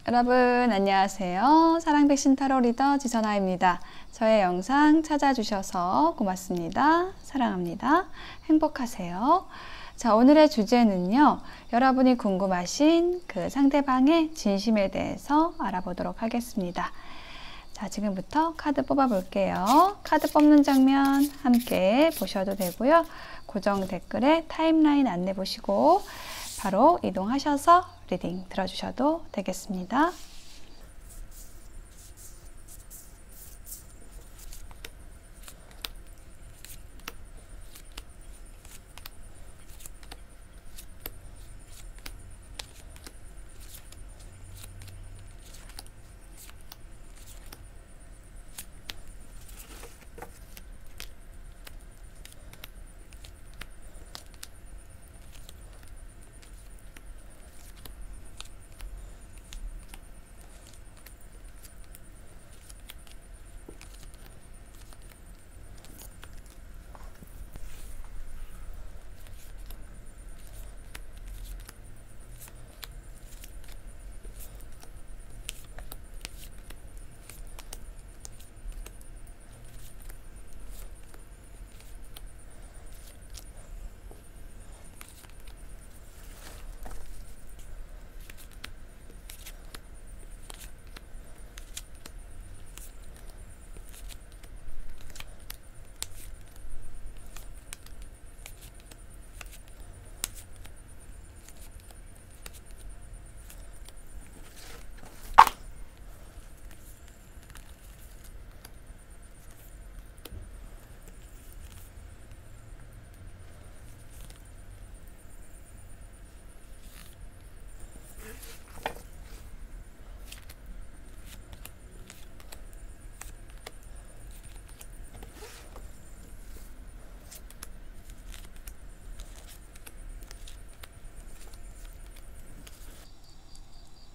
여러분 안녕하세요. 사랑백신 타로 리더 지선아입니다. 저의 영상 찾아주셔서 고맙습니다. 사랑합니다. 행복하세요. 자, 오늘의 주제는요, 여러분이 궁금하신 그 상대방의 진심에 대해서 알아보도록 하겠습니다. 자, 지금부터 카드 뽑아 볼게요. 카드 뽑는 장면 함께 보셔도 되고요. 고정 댓글에 타임라인 안내 보시고 바로 이동하셔서 리딩 들어주셔도 되겠습니다.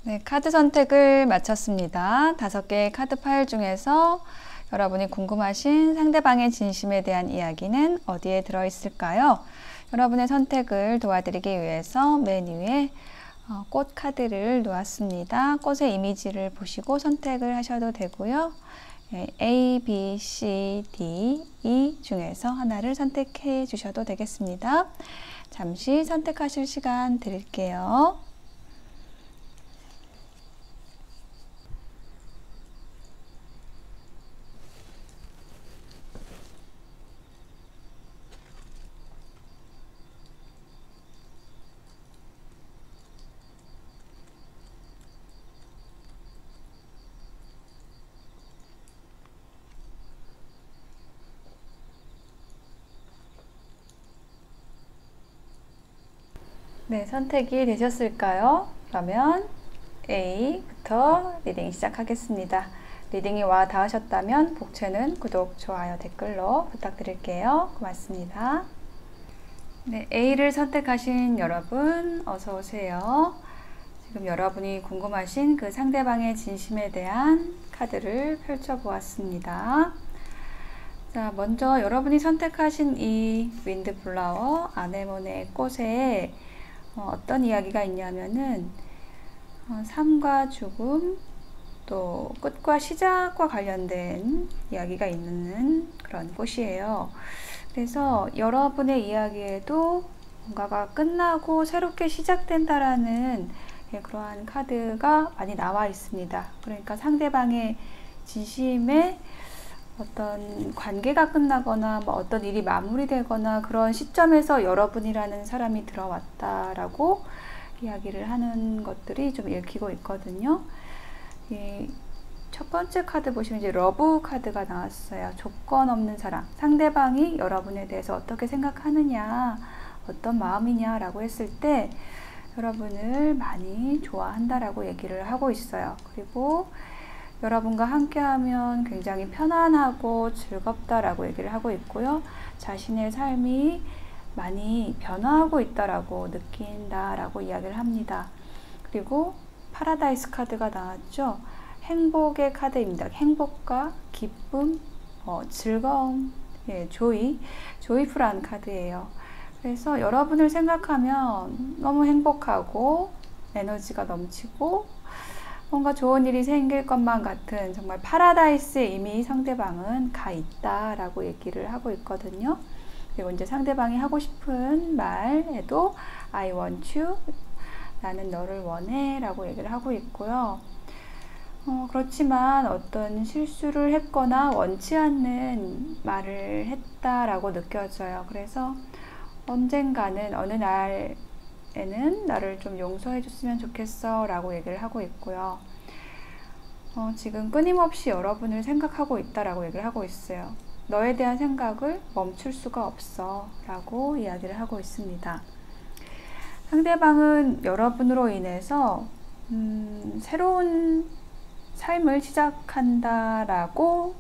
네, 카드 선택을 마쳤습니다. 5개의 카드 파일 중에서 여러분이 궁금하신 상대방의 진심에 대한 이야기는 어디에 들어있을까요? 여러분의 선택을 도와드리기 위해서 맨 위에 꽃 카드를 놓았습니다. 꽃의 이미지를 보시고 선택을 하셔도 되고요. A, B, C, D, E 중에서 하나를 선택해 주셔도 되겠습니다. 잠시 선택하실 시간 드릴게요. 네, 선택이 되셨을까요? 그러면 A부터 리딩 시작하겠습니다. 리딩이 와 닿으셨다면 복채는 구독, 좋아요, 댓글로 부탁드릴게요. 고맙습니다. 네, A를 선택하신 여러분 어서 오세요. 지금 여러분이 궁금하신 그 상대방의 진심에 대한 카드를 펼쳐보았습니다. 자, 먼저 여러분이 선택하신 이 윈드플라워 아네모네 꽃에 어떤 이야기가 있냐면은 삶과 죽음, 또 끝과 시작과 관련된 이야기가 있는 그런 꽃이에요. 그래서 여러분의 이야기에도 뭔가가 끝나고 새롭게 시작된다라는 그러한 카드가 많이 나와 있습니다. 그러니까 상대방의 진심에 어떤 관계가 끝나거나 어떤 일이 마무리되거나 그런 시점에서 여러분이라는 사람이 들어왔다라고 이야기를 하는 것들이 좀 읽히고 있거든요. 첫 번째 카드 보시면 이제 러브 카드가 나왔어요. 조건 없는 사랑. 상대방이 여러분에 대해서 어떻게 생각하느냐, 어떤 마음이냐라고 했을 때 여러분을 많이 좋아한다라고 얘기를 하고 있어요. 그리고 여러분과 함께하면 굉장히 편안하고 즐겁다라고 얘기를 하고 있고요. 자신의 삶이 많이 변화하고 있다라고 느낀다라고 이야기를 합니다. 그리고 파라다이스 카드가 나왔죠. 행복의 카드입니다. 행복과 기쁨, 즐거움, 조이풀한 카드예요. 그래서 여러분을 생각하면 너무 행복하고 에너지가 넘치고 뭔가 좋은 일이 생길 것만 같은 정말 파라다이스에 이미 상대방은 가 있다라고 얘기를 하고 있거든요. 그리고 이제 상대방이 하고 싶은 말에도 I want you, 나는 너를 원해 라고 얘기를 하고 있고요. 그렇지만 어떤 실수를 했거나 원치 않는 말을 했다라고 느껴져요. 그래서 언젠가는 어느 날에는 나를 좀 용서해 줬으면 좋겠어 라고 얘기를 하고 있고요. 지금 끊임없이 여러분을 생각하고 있다라고 얘기를 하고 있어요. 너에 대한 생각을 멈출 수가 없어 라고 이야기를 하고 있습니다. 상대방은 여러분으로 인해서 새로운 삶을 시작한다라고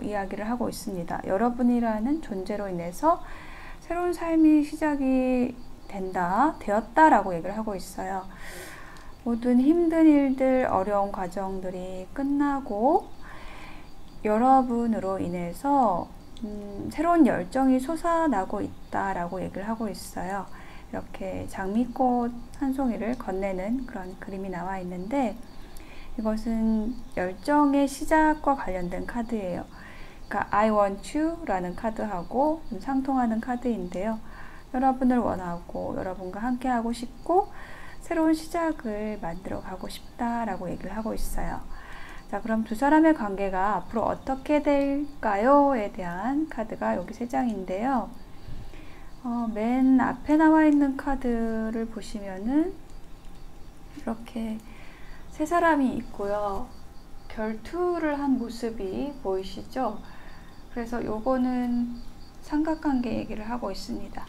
이야기를 하고 있습니다. 여러분이라는 존재로 인해서 새로운 삶이 시작이 되었다라고 얘기를 하고 있어요. 모든 힘든 일들, 어려운 과정들이 끝나고 여러분으로 인해서 새로운 열정이 솟아나고 있다라고 얘기를 하고 있어요. 이렇게 장미꽃 한 송이를 건네는 그런 그림이 나와 있는데 이것은 열정의 시작과 관련된 카드예요. 그러니까 I want you 라는 카드하고 상통하는 카드인데요. 여러분을 원하고 여러분과 함께 하고 싶고 새로운 시작을 만들어 가고 싶다라고 얘기를 하고 있어요. 자, 그럼 두 사람의 관계가 앞으로 어떻게 될까요?에 대한 카드가 여기 3장인데요. 맨 앞에 나와 있는 카드를 보시면은 이렇게 세 사람이 있고요. 결투를 한 모습이 보이시죠? 그래서 요거는 삼각관계 얘기를 하고 있습니다.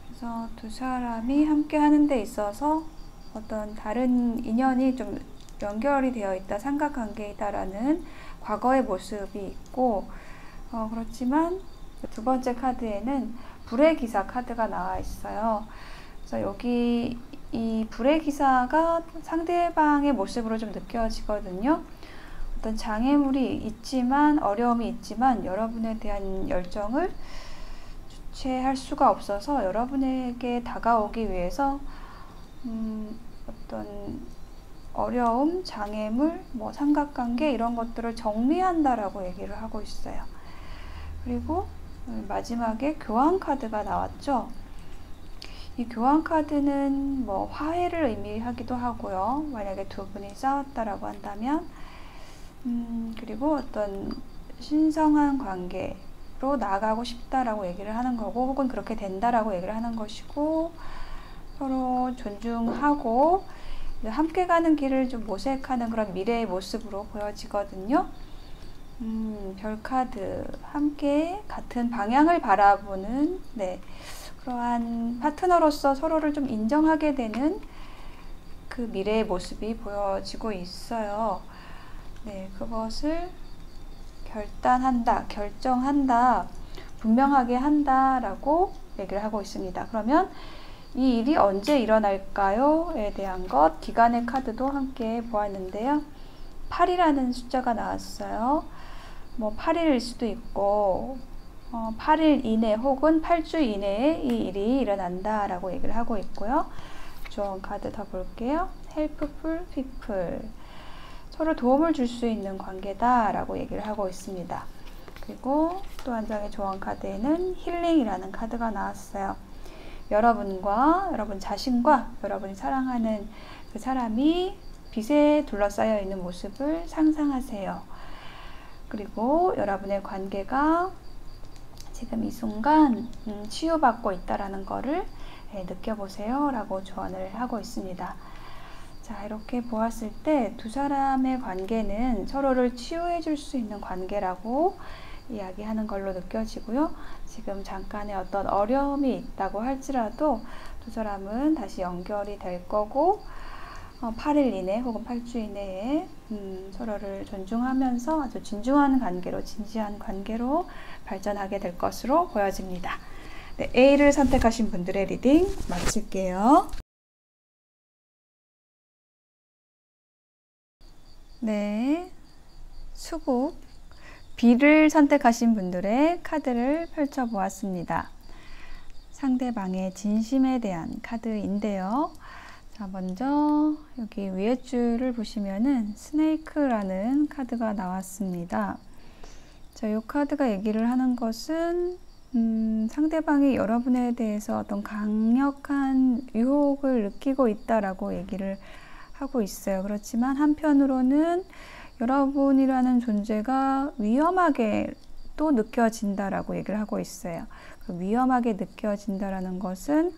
그래서 두 사람이 함께 하는 데 있어서 어떤 다른 인연이 좀 연결이 되어 있다, 삼각관계이다라는 과거의 모습이 있고, 그렇지만 두 번째 카드에는 불의 기사 카드가 나와 있어요. 그래서 여기 이 불의 기사가 상대방의 모습으로 좀 느껴지거든요. 어떤 장애물이 있지만, 어려움이 있지만 여러분에 대한 열정을 주체할 수가 없어서 여러분에게 다가오기 위해서 어떤 어려움, 장애물, 삼각관계 이런 것들을 정리한다라고 얘기를 하고 있어요. 그리고 마지막에 교환 카드가 나왔죠. 이 교환 카드는 화해를 의미하기도 하고요. 만약에 두 분이 싸웠다라고 한다면, 그리고 어떤 신성한 관계로 나아가고 싶다라고 얘기를 하는 거고, 혹은 그렇게 된다라고 얘기를 하는 것이고, 서로 존중하고 함께 가는 길을 좀 모색하는 그런 미래의 모습으로 보여지거든요. 별카드, 함께 같은 방향을 바라보는 그러한 파트너로서 서로를 좀 인정하게 되는 그 미래의 모습이 보여지고 있어요. 그것을 결정한다, 분명하게 한다라고 얘기를 하고 있습니다. 그러면 이 일이 언제 일어날까요?에 대한 것, 기간의 카드도 함께 보았는데요. 8이라는 숫자가 나왔어요. 8일일 수도 있고 8일 이내 혹은 8주 이내에 이 일이 일어난다 라고 얘기를 하고 있고요. 조언 카드 더 볼게요. Helpful people, 서로 도움을 줄 수 있는 관계다 라고 얘기를 하고 있습니다. 그리고 또 한 장의 조언 카드에는 힐링이라는 카드가 나왔어요. 여러분과 여러분 자신과 여러분이 사랑하는 그 사람이 빛에 둘러싸여 있는 모습을 상상하세요. 그리고 여러분의 관계가 지금 이 순간 치유받고 있다라는 거를 느껴보세요 라고 조언을 하고 있습니다. 자, 이렇게 보았을 때 두 사람의 관계는 서로를 치유해 줄 수 있는 관계라고 이야기하는 걸로 느껴지고요. 지금 잠깐의 어떤 어려움이 있다고 할지라도 두 사람은 다시 연결이 될 거고 8일 이내 혹은 8주 이내에 서로를 존중하면서 아주 진중한 관계로, 진지한 관계로 발전하게 될 것으로 보여집니다. A를 선택하신 분들의 리딩 마칠게요. 수국 B를 선택하신 분들의 카드를 펼쳐보았습니다. 상대방의 진심에 대한 카드인데요. 자, 먼저 여기 위에 줄을 보시면은 스네이크라는 카드가 나왔습니다. 자, 이 카드가 얘기를 하는 것은 상대방이 여러분에 대해서 어떤 강력한 유혹을 느끼고 있다라고 얘기를 하고 있어요. 그렇지만 한편으로는 여러분이라는 존재가 위험하게 또 느껴진다라고 얘기를 하고 있어요. 그 위험하게 느껴진다라는 것은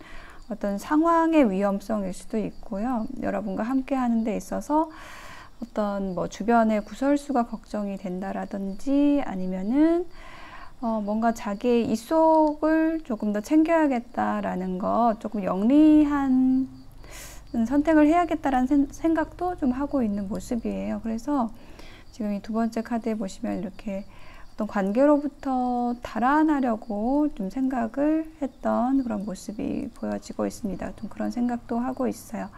어떤 상황의 위험성일 수도 있고요. 여러분과 함께 하는 데 있어서 어떤 뭐 주변의 구설수가 걱정이 된다라든지 아니면은 뭔가 자기의 이속을 조금 더 챙겨야겠다라는 것, 조금 영리한 선택을 해야겠다라는 생각도 좀 하고 있는 모습이에요. 그래서 지금 이 두 번째 카드에 보시면 이렇게 어떤 관계로부터 달아나려고 좀 생각을 했던 그런 모습이 보여지고 있습니다. 좀 그런 생각도 하고 있어요.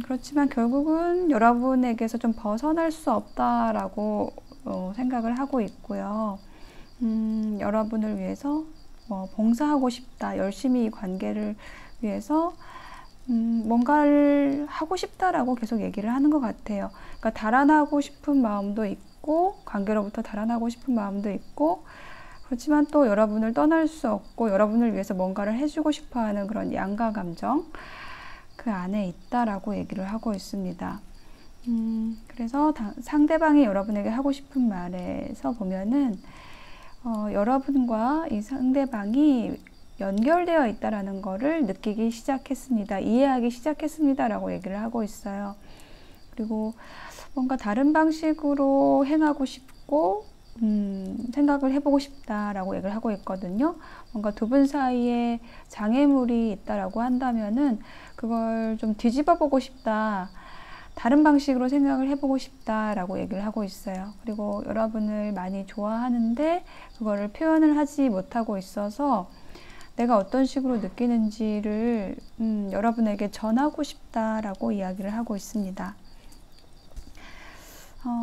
그렇지만 결국은 여러분에게서 좀 벗어날 수 없다라고 생각을 하고 있고요. 여러분을 위해서 봉사하고 싶다, 열심히 이 관계를 위해서 뭔가를 하고 싶다라고 계속 얘기를 하는 것 같아요. 그러니까 달아나고 싶은 마음도 있고, 관계로부터 달아나고 싶은 마음도 있고, 그렇지만 또 여러분을 떠날 수 없고, 여러분을 위해서 뭔가를 해주고 싶어 하는 그런 양가 감정, 그 안에 있다라고 얘기를 하고 있습니다. 그래서 상대방이 여러분에게 하고 싶은 말에서 보면은 여러분과 이 상대방이 연결되어 있다라는 것을 느끼기 시작했습니다. 이해하기 시작했습니다. 라고 얘기를 하고 있어요. 그리고 뭔가 다른 방식으로 행하고 싶고 생각을 해보고 싶다라고 얘기를 하고 있거든요. 뭔가 두 분 사이에 장애물이 있다라고 한다면은 그걸 좀 뒤집어 보고 싶다. 다른 방식으로 생각을 해보고 싶다라고 얘기를 하고 있어요. 그리고 여러분을 많이 좋아하는데 그거를 표현을 하지 못하고 있어서 내가 어떤 식으로 느끼는지를 여러분에게 전하고 싶다라고 이야기를 하고 있습니다.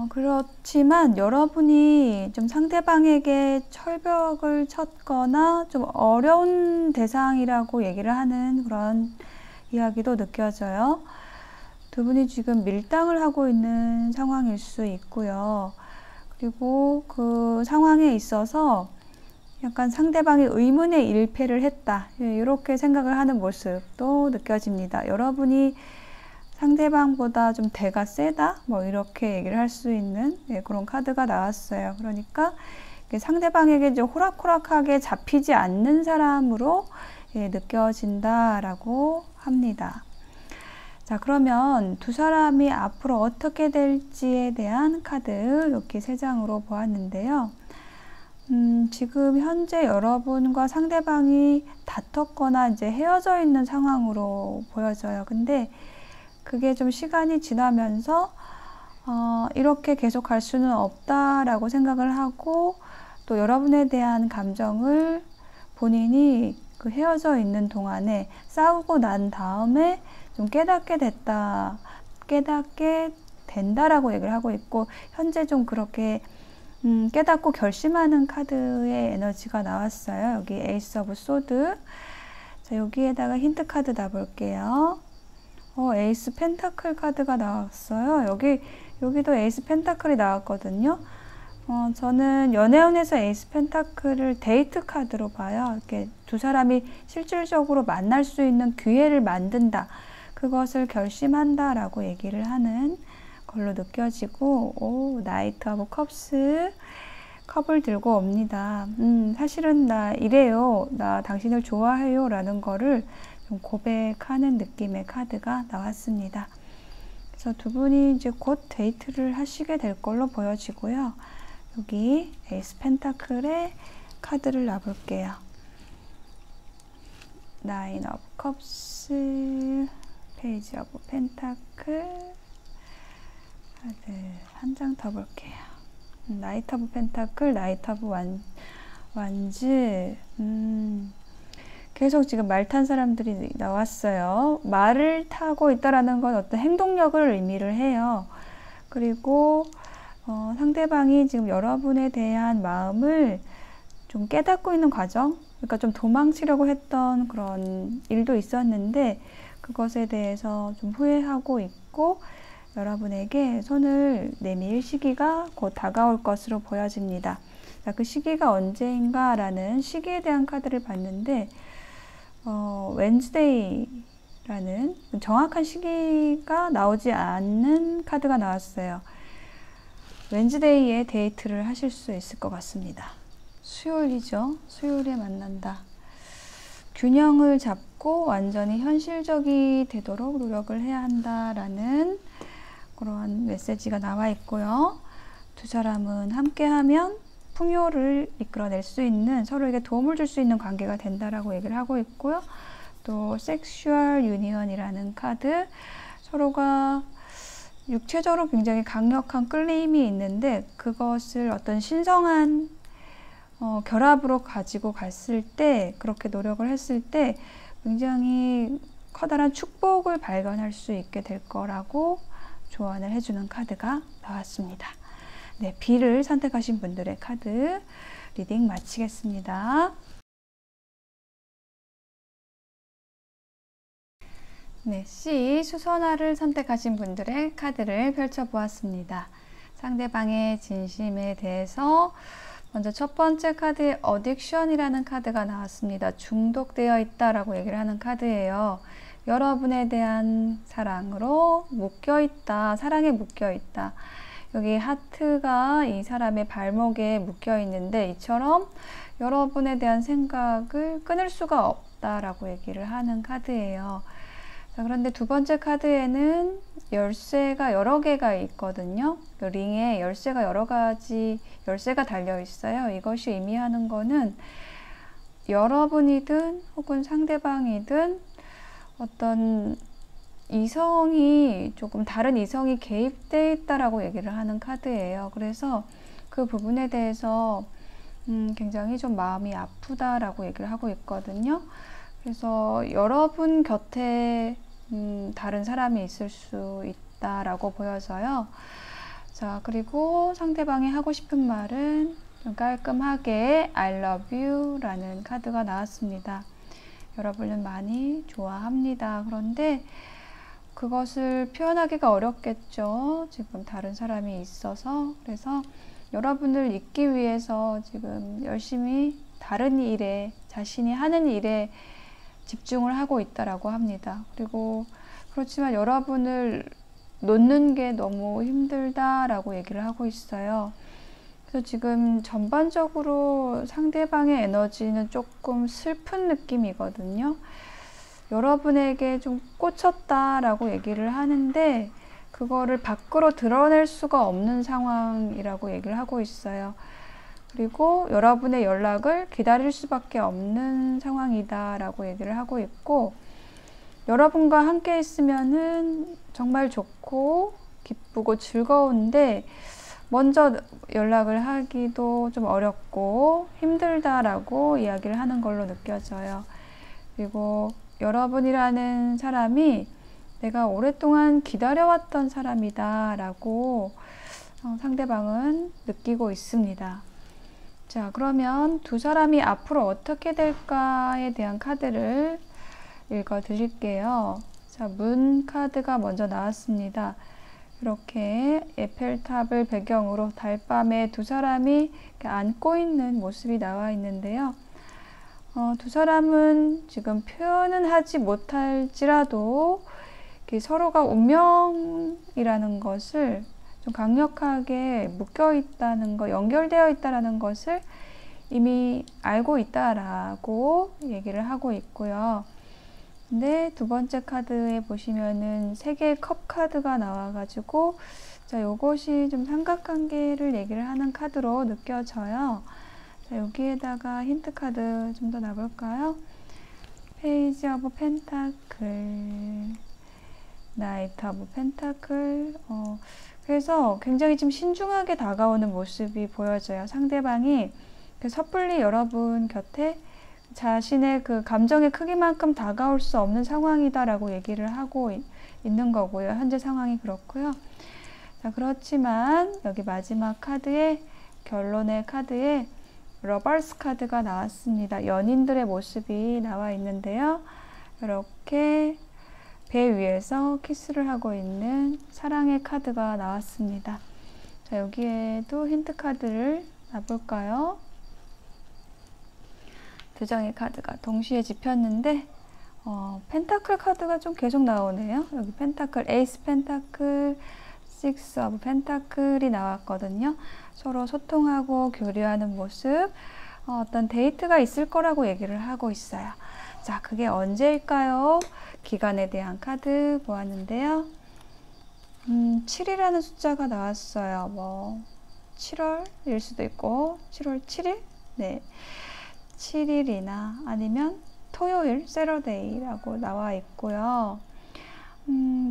그렇지만 여러분이 좀 상대방에게 철벽을 쳤거나 좀 어려운 대상이라고 얘기를 하는 그런 이야기도 느껴져요. 두 분이 지금 밀당을 하고 있는 상황일 수 있고요. 그리고 그 상황에 있어서 약간 상대방이 의문의 일패를 했다. 이렇게 생각을 하는 모습도 느껴집니다. 여러분이 상대방보다 좀 대가 세다? 뭐 이렇게 얘기를 할 수 있는 그런 카드가 나왔어요. 그러니까 상대방에게 이제 호락호락하게 잡히지 않는 사람으로 느껴진다라고 합니다. 자, 그러면 두 사람이 앞으로 어떻게 될지에 대한 카드 이렇게 3장으로 보았는데요. 지금 현재 여러분과 상대방이 다퉜거나 이제 헤어져 있는 상황으로 보여져요. 근데 그게 좀 시간이 지나면서 이렇게 계속 갈 수는 없다라고 생각을 하고 또 여러분에 대한 감정을 본인이 그 헤어져 있는 동안에 싸우고 난 다음에 좀 깨닫게 된다라고 얘기를 하고 있고, 현재 좀 그렇게 깨닫고 결심하는 카드의 에너지가 나왔어요. 여기 에이스 오브 소드. 자, 여기에다가 힌트 카드 놔볼게요. 에이스 펜타클 카드가 나왔어요. 여기도 에이스 펜타클이 나왔거든요. 저는 연애운에서 에이스 펜타클을 데이트 카드로 봐요. 이렇게 두 사람이 실질적으로 만날 수 있는 기회를 만든다. 그것을 결심한다 라고 얘기를 하는 걸로 느껴지고, 나이트 오브 컵스, 컵을 들고 옵니다. 사실은 나 이래요. 나 당신을 좋아해요. 라는 거를 좀 고백하는 느낌의 카드가 나왔습니다. 그래서 두 분이 이제 곧 데이트를 하시게 될 걸로 보여지고요. 여기 에이스 펜타클의 카드를 놔볼게요. 나인 오브 컵스, 페이지 오브 펜타클 카드 한 장 더 볼게요. 나이트 오브 펜타클, 나이트 오브 완즈. 계속 지금 말 탄 사람들이 나왔어요. 말을 타고 있다라는 건 어떤 행동력을 의미를 해요. 그리고 상대방이 지금 여러분에 대한 마음을 좀 깨닫고 있는 과정, 그러니까 좀 도망치려고 했던 그런 일도 있었는데 그것에 대해서 좀 후회하고 있고 여러분에게 손을 내밀 시기가 곧 다가올 것으로 보여집니다. 자, 그 시기가 언제인가 라는 시기에 대한 카드를 봤는데 웬즈데이라는 정확한 시기가 나오지 않는 카드가 나왔어요. 웬즈데이에 데이트를 하실 수 있을 것 같습니다. 수요일이죠. 수요일에 만난다. 균형을 잡고 완전히 현실적이 되도록 노력을 해야 한다라는 그러한 메시지가 나와 있고요. 두 사람은 함께하면 풍요를 이끌어낼 수 있는, 서로에게 도움을 줄 수 있는 관계가 된다라고 얘기를 하고 있고요. 또 섹슈얼 유니언이라는 카드, 서로가 육체적으로 굉장히 강력한 끌림이 있는데 그것을 어떤 신성한 결합으로 가지고 갔을 때, 그렇게 노력을 했을 때 굉장히 커다란 축복을 발견할 수 있게 될 거라고 조언을 해주는 카드가 나왔습니다. 네, B를 선택하신 분들의 카드 리딩 마치겠습니다. 네, C 수선화를 선택하신 분들의 카드를 펼쳐보았습니다. 상대방의 진심에 대해서 먼저 첫 번째 카드에 어딕션이라는 카드가 나왔습니다. 중독되어 있다라고 얘기를 하는 카드예요. 여러분에 대한 사랑으로 묶여있다, 사랑에 묶여있다. 여기 하트가 이 사람의 발목에 묶여 있는데 이처럼 여러분에 대한 생각을 끊을 수가 없다라고 얘기를 하는 카드예요. 자, 그런데 두 번째 카드에는 열쇠가 여러 개가 있거든요. 링에 열쇠가 여러 가지 열쇠가 달려 있어요. 이것이 의미하는 거는 여러분이든 혹은 상대방이든 어떤 이성이, 조금 다른 이성이 개입되어 있다라고 얘기를 하는 카드예요. 그래서 그 부분에 대해서 굉장히 좀 마음이 아프다라고 얘기를 하고 있거든요. 그래서 여러분 곁에 다른 사람이 있을 수 있다라고 보여서요. 자, 그리고 상대방이 하고 싶은 말은 좀 깔끔하게 I love you 라는 카드가 나왔습니다. 여러분은 많이 좋아합니다. 그런데 그것을 표현하기가 어렵겠죠. 지금 다른 사람이 있어서. 그래서 여러분을 잊기 위해서 지금 열심히 다른 일에, 자신이 하는 일에 집중을 하고 있다라고 합니다. 그리고 그렇지만 여러분을 놓는 게 너무 힘들다라고 얘기를 하고 있어요. 그래서 지금 전반적으로 상대방의 에너지는 조금 슬픈 느낌이거든요. 여러분에게 좀 꽂혔다라고 얘기를 하는데 그거를 밖으로 드러낼 수가 없는 상황이라고 얘기를 하고 있어요. 그리고 여러분의 연락을 기다릴 수밖에 없는 상황이다라고 얘기를 하고 있고, 여러분과 함께 있으면은 정말 좋고 기쁘고 즐거운데 먼저 연락을 하기도 좀 어렵고 힘들다라고 이야기를 하는 걸로 느껴져요. 그리고 여러분이라는 사람이 내가 오랫동안 기다려왔던 사람이다 라고 상대방은 느끼고 있습니다. 자, 그러면 두 사람이 앞으로 어떻게 될까에 대한 카드를 읽어 드릴게요. 자, 문 카드가 먼저 나왔습니다. 이렇게 에펠탑을 배경으로 달밤에 두 사람이 안고 있는 모습이 나와 있는데요. 두 사람은 지금 표현은 하지 못할지라도 서로가 운명이라는 것을 좀 강력하게 묶여 있다는 것, 연결되어 있다는 것을 이미 알고 있다라고 얘기를 하고 있고요. 근데 두 번째 카드에 보시면은 세 개의 컵 카드가 나와가지고, 자, 요것이 좀 삼각관계를 얘기를 하는 카드로 느껴져요. 자, 여기에다가 힌트 카드 좀 더 놔볼까요? 페이지 오브 펜타클, 나이트 오브 펜타클. 그래서 굉장히 좀 신중하게 다가오는 모습이 보여져요. 상대방이 섣불리 여러분 곁에 자신의 그 감정의 크기만큼 다가올 수 없는 상황이다라고 얘기를 하고 있는 거고요. 현재 상황이 그렇고요. 자, 그렇지만 여기 마지막 카드에, 결론의 카드에 러버스 카드가 나왔습니다. 연인들의 모습이 나와 있는데요. 이렇게 배 위에서 키스를 하고 있는 사랑의 카드가 나왔습니다. 자, 여기에도 힌트 카드를 놔볼까요? 두 장의 카드가 동시에 집혔는데 펜타클 카드가 좀 계속 나오네요. 여기 펜타클, 에이스 펜타클, 식스 오브 펜타클이 나왔거든요. 서로 소통하고 교류하는 모습, 어떤 데이트가 있을 거라고 얘기를 하고 있어요. 자, 그게 언제일까요? 기간에 대한 카드 보았는데요. 7이라는 숫자가 나왔어요. 뭐 7월일 수도 있고 7월 7일? 네, 7일이나 아니면 토요일, 세러데이라고 나와 있고요.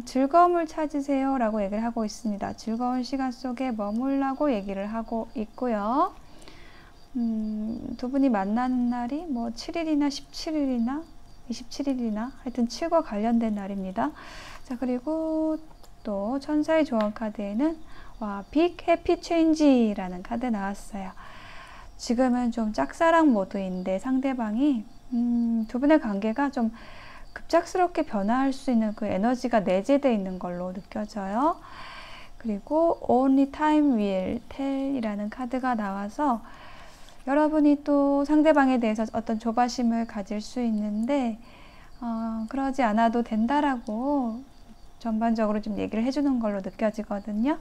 즐거움을 찾으세요 라고 얘기를 하고 있습니다. 즐거운 시간 속에 머물라고 얘기를 하고 있고요. 두 분이 만나는 날이 뭐 7일이나 17일이나 27일이나 하여튼 7과 관련된 날입니다. 자, 그리고 또 천사의 조언 카드에는 빅 해피 체인지라는 카드 나왔어요. 지금은 좀 짝사랑 모드인데 상대방이 두 분의 관계가 좀 급작스럽게 변화할 수 있는 그 에너지가 내재되어 있는 걸로 느껴져요. 그리고 Only Time Will Tell 이라는 카드가 나와서 여러분이 또 상대방에 대해서 어떤 조바심을 가질 수 있는데 그러지 않아도 된다라고 전반적으로 좀 얘기를 해주는 걸로 느껴지거든요.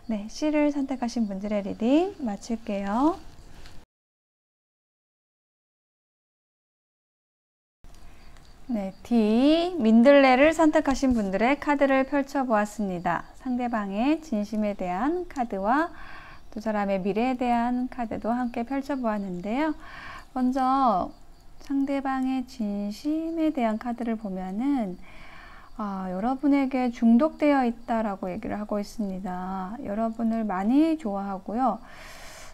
네, C를 선택하신 분들의 리딩 마칠게요. 네, D, 민들레를 선택하신 분들의 카드를 펼쳐보았습니다. 상대방의 진심에 대한 카드와 두 사람의 미래에 대한 카드도 함께 펼쳐보았는데요. 먼저 상대방의 진심에 대한 카드를 보면은 여러분에게 중독되어 있다라고 얘기를 하고 있습니다. 여러분을 많이 좋아하고요.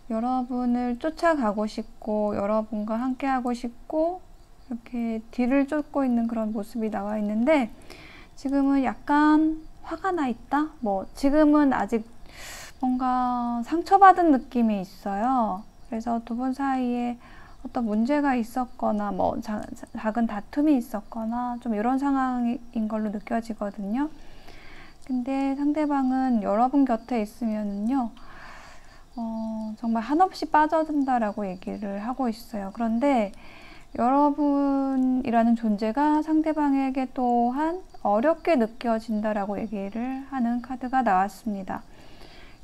여러분을 쫓아가고 싶고 여러분과 함께 하고 싶고 이렇게 뒤를 쫓고 있는 그런 모습이 나와 있는데 지금은 약간 화가 나 있다? 뭐 지금은 아직 뭔가 상처받은 느낌이 있어요. 그래서 두 분 사이에 어떤 문제가 있었거나 뭐 작은 다툼이 있었거나 좀 이런 상황인 걸로 느껴지거든요. 근데 상대방은 여러분 곁에 있으면은요 정말 한없이 빠져든다라고 얘기를 하고 있어요. 그런데 여러분이라는 존재가 상대방에게 또한 어렵게 느껴진다라고 얘기를 하는 카드가 나왔습니다.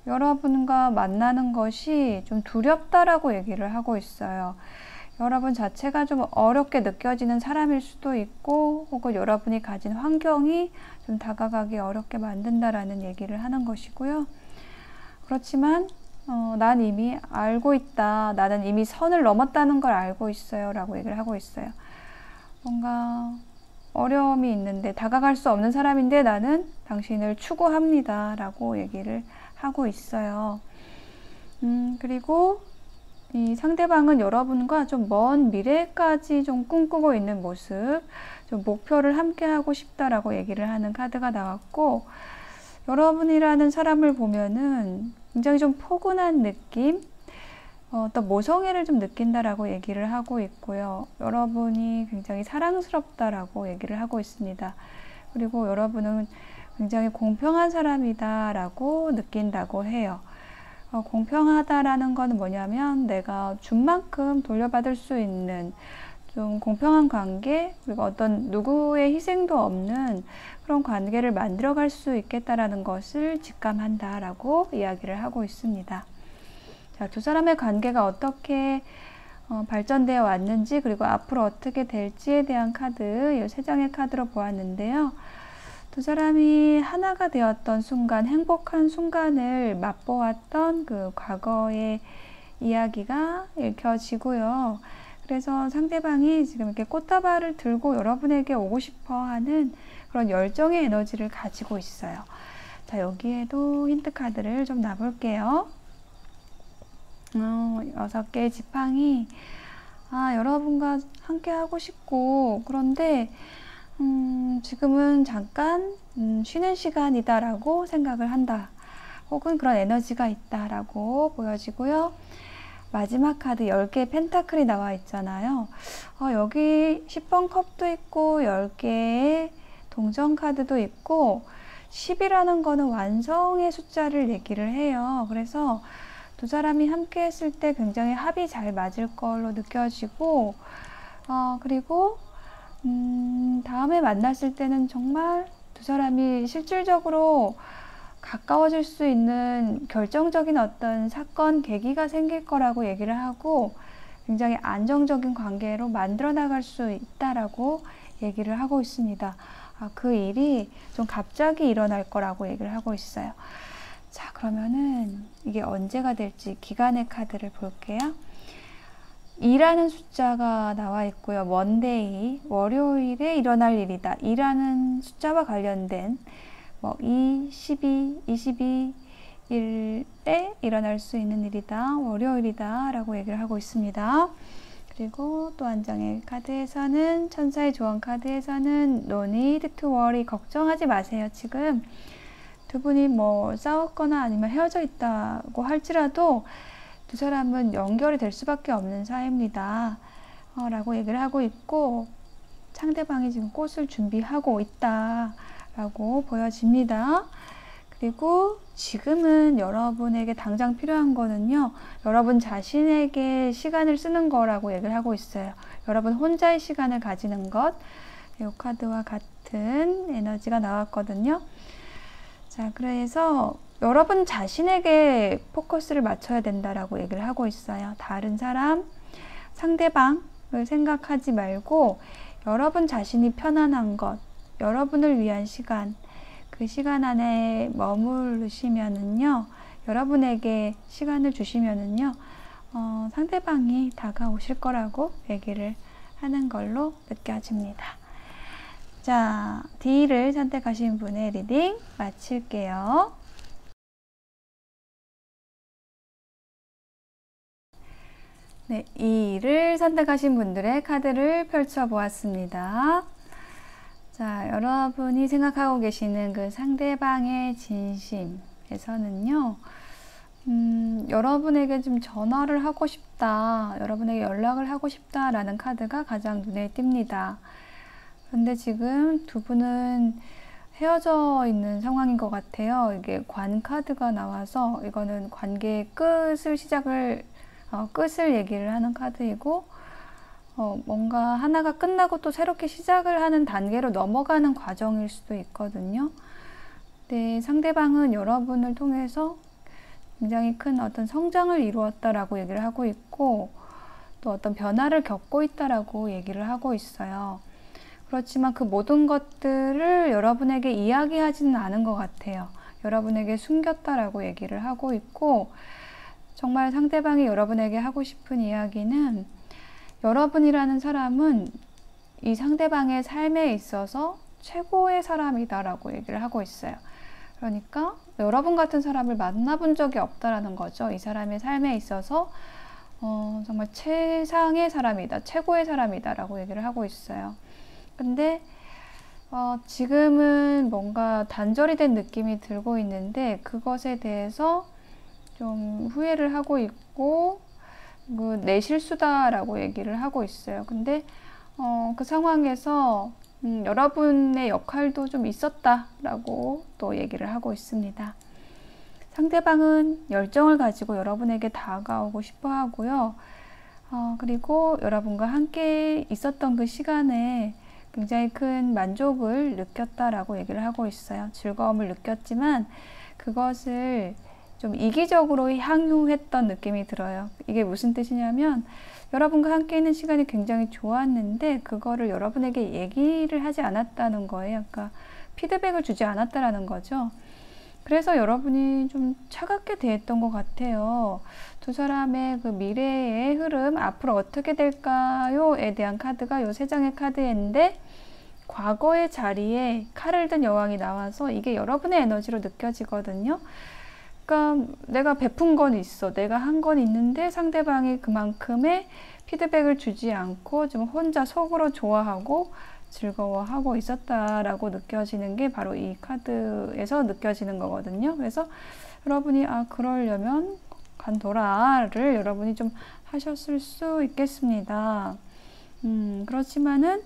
여러분과 만나는 것이 좀 두렵다라고 얘기를 하고 있어요. 여러분 자체가 좀 어렵게 느껴지는 사람일 수도 있고 혹은 여러분이 가진 환경이 좀 다가가기 어렵게 만든다라는 얘기를 하는 것이고요. 그렇지만 난 이미 알고 있다. 나는 이미 선을 넘었다는 걸 알고 있어요. 라고 얘기를 하고 있어요. 뭔가 어려움이 있는데 다가갈 수 없는 사람인데 나는 당신을 추구합니다. 라고 얘기를 하고 있어요. 그리고 이 상대방은 여러분과 좀 먼 미래까지 좀 꿈꾸고 있는 모습, 좀 목표를 함께 하고 싶다라고 얘기를 하는 카드가 나왔고, 여러분이라는 사람을 보면은 굉장히 좀 포근한 느낌, 어떤 모성애를 좀 느낀다라고 얘기를 하고 있고요. 여러분이 굉장히 사랑스럽다라고 얘기를 하고 있습니다. 그리고 여러분은 굉장히 공평한 사람이다라고 느낀다고 해요. 공평하다라는 건 뭐냐면 내가 준 만큼 돌려받을 수 있는 좀 공평한 관계, 그리고 어떤 누구의 희생도 없는 그런 관계를 만들어갈 수 있겠다라는 것을 직감한다라고 이야기를 하고 있습니다. 자, 두 사람의 관계가 어떻게 발전되어 왔는지 그리고 앞으로 어떻게 될지에 대한 카드, 이 세 장의 카드로 보았는데요. 두 사람이 하나가 되었던 순간, 행복한 순간을 맛보았던 그 과거의 이야기가 읽혀지고요. 그래서 상대방이 지금 이렇게 꽃다발을 들고 여러분에게 오고 싶어 하는 그런 열정의 에너지를 가지고 있어요. 자, 여기에도 힌트 카드를 좀 놔볼게요. 6개의 지팡이. 여러분과 함께 하고 싶고, 그런데 지금은 잠깐 쉬는 시간이다라고 생각을 한다. 혹은 그런 에너지가 있다라고 보여지고요. 마지막 카드 10개의 펜타클이 나와 있잖아요. 여기 10번 컵도 있고 10개의 동전 카드도 있고 10이라는 거는 완성의 숫자를 얘기를 해요. 그래서 두 사람이 함께 했을 때 굉장히 합이 잘 맞을 걸로 느껴지고 그리고 다음에 만났을 때는 정말 두 사람이 실질적으로 가까워질 수 있는 결정적인 어떤 사건, 계기가 생길 거라고 얘기를 하고 굉장히 안정적인 관계로 만들어 나갈 수 있다라고 얘기를 하고 있습니다. 그 일이 좀 갑자기 일어날 거라고 얘기를 하고 있어요. 자, 그러면은 이게 언제가 될지 기간의 카드를 볼게요. 2라는 숫자가 나와 있고요. 먼데이, 월요일에 일어날 일이다. 2라는 숫자와 관련된 2, 12, 22일에 일어날 수 있는 일이다. 월요일이다 라고 얘기를 하고 있습니다. 그리고 또 한 장의 카드에서는 천사의 조언 카드에서는 No need to worry, 걱정하지 마세요. 지금 두 분이 싸웠거나 아니면 헤어져 있다고 할지라도 두 사람은 연결이 될 수밖에 없는 사이입니다. 라고 얘기를 하고 있고 상대방이 지금 꽃을 준비하고 있다 라고 보여집니다. 그리고 지금은 여러분에게 당장 필요한 거는요, 여러분 자신에게 시간을 쓰는 거라고 얘기를 하고 있어요. 여러분 혼자의 시간을 가지는 것. 이 카드와 같은 에너지가 나왔거든요. 자, 그래서 여러분 자신에게 포커스를 맞춰야 된다라고 얘기를 하고 있어요. 다른 사람, 상대방을 생각하지 말고 여러분 자신이 편안한 것, 여러분을 위한 시간, 그 시간 안에 머무르시면은요, 여러분에게 시간을 주시면은요, 상대방이 다가오실 거라고 얘기를 하는 걸로 느껴집니다. 자, D를 선택하신 분의 리딩 마칠게요. 네, E를 선택하신 분들의 카드를 펼쳐 보았습니다. 자, 여러분이 생각하고 계시는 그 상대방의 진심에서는요, 여러분에게 좀 전화를 하고 싶다, 여러분에게 연락을 하고 싶다라는 카드가 가장 눈에 띕니다. 그런데 지금 두 분은 헤어져 있는 상황인 것 같아요. 이게 관 카드가 나와서 이거는 관계의 끝을 얘기를 하는 카드이고, 뭔가 하나가 끝나고 또 새롭게 시작을 하는 단계로 넘어가는 과정일 수도 있거든요. 근데 상대방은 여러분을 통해서 굉장히 큰 어떤 성장을 이루었다라고 얘기를 하고 있고, 또 어떤 변화를 겪고 있다라고 얘기를 하고 있어요. 그렇지만 그 모든 것들을 여러분에게 이야기하지는 않은 것 같아요. 여러분에게 숨겼다라고 얘기를 하고 있고, 정말 상대방이 여러분에게 하고 싶은 이야기는 여러분이라는 사람은 이 상대방의 삶에 있어서 최고의 사람이다라고 얘기를 하고 있어요. 그러니까 여러분 같은 사람을 만나본 적이 없다라는 거죠. 이 사람의 삶에 있어서 정말 최상의 사람이다, 최고의 사람이다 라고 얘기를 하고 있어요. 근데 지금은 뭔가 단절이 된 느낌이 들고 있는데 그것에 대해서 좀 후회를 하고 있고 내 실수다라고 얘기를 하고 있어요. 근데 그 상황에서 여러분의 역할도 좀 있었다라고 또 얘기를 하고 있습니다. 상대방은 열정을 가지고 여러분에게 다가오고 싶어 하고요. 그리고 여러분과 함께 있었던 그 시간에 굉장히 큰 만족을 느꼈다라고 얘기를 하고 있어요. 즐거움을 느꼈지만 그것을 좀 이기적으로 향유했던 느낌이 들어요. 이게 무슨 뜻이냐면 여러분과 함께 있는 시간이 굉장히 좋았는데 그거를 여러분에게 얘기를 하지 않았다는 거예요. 그러니까 피드백을 주지 않았다라는 거죠. 그래서 여러분이 좀 차갑게 대했던 것 같아요. 두 사람의 그 미래의 흐름, 앞으로 어떻게 될까요?에 대한 카드가 요 세 장의 카드인데 과거의 자리에 칼을 든 여왕이 나와서 이게 여러분의 에너지로 느껴지거든요. 그러니까 내가 베푼 건 있어. 내가 한 건 있는데 상대방이 그만큼의 피드백을 주지 않고 좀 혼자 속으로 좋아하고 즐거워하고 있었다라고 느껴지는 게 바로 이 카드에서 느껴지는 거거든요. 그래서 여러분이 그러려면 간도라를 여러분이 좀 하셨을 수 있겠습니다. 그렇지만은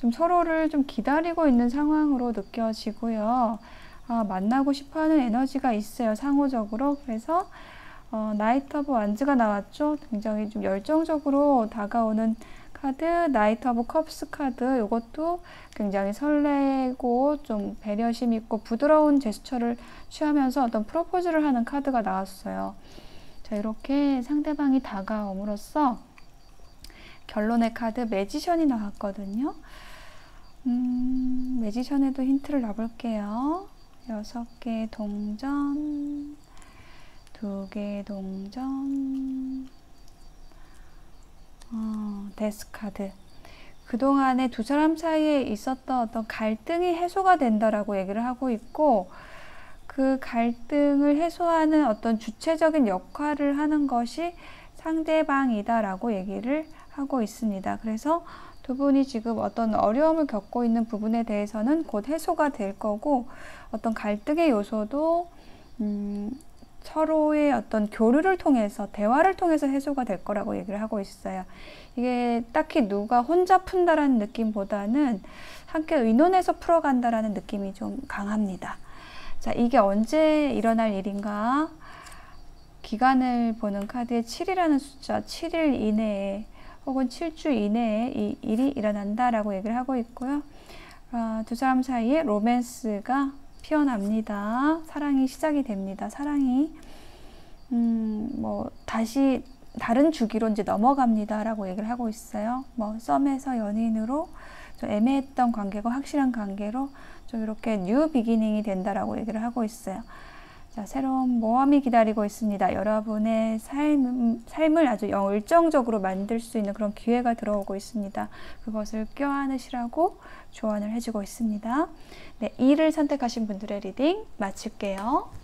좀 서로를 좀 기다리고 있는 상황으로 느껴지고요. 만나고 싶어하는 에너지가 있어요, 상호적으로. 그래서 나이트 오브 완즈가 나왔죠. 굉장히 좀 열정적으로 다가오는 카드, 나이트 오브 컵스 카드. 이것도 굉장히 설레고 좀 배려심 있고 부드러운 제스처를 취하면서 어떤 프로포즈를 하는 카드가 나왔어요. 자, 이렇게 상대방이 다가옴으로써 결론의 카드 매지션이 나왔거든요. 매지션에도 힌트를 놔볼게요. 6개의 동전, 2개의 동전, 데스 카드. 그동안에 두 사람 사이에 있었던 어떤 갈등이 해소가 된다라고 얘기를 하고 있고, 그 갈등을 해소하는 어떤 주체적인 역할을 하는 것이 상대방이다라고 얘기를 하고 있습니다. 그래서 두 분이 지금 어떤 어려움을 겪고 있는 부분에 대해서는 곧 해소가 될 거고, 어떤 갈등의 요소도 서로의 어떤 교류를 통해서, 대화를 통해서 해소가 될 거라고 얘기를 하고 있어요. 이게 딱히 누가 혼자 푼다라는 느낌보다는 함께 의논해서 풀어간다라는 느낌이 좀 강합니다. 자, 이게 언제 일어날 일인가? 기간을 보는 카드에 7이라는 숫자, 7일 이내에 혹은 7주 이내에 이 일이 일어난다라고 얘기를 하고 있고요. 두 사람 사이에 로맨스가 피어납니다. 사랑이 시작이 됩니다. 사랑이 다시 다른 주기로 이제 넘어갑니다라고 얘기를 하고 있어요. 썸에서 연인으로 좀 애매했던 관계가 확실한 관계로 좀 이렇게 뉴 비기닝이 된다라고 얘기를 하고 있어요. 자, 새로운 모험이 기다리고 있습니다. 여러분의 삶을 아주 열정적으로 만들 수 있는 그런 기회가 들어오고 있습니다. 그것을 껴안으시라고 조언을 해주고 있습니다. 네, 2를 선택하신 분들의 리딩 마칠게요.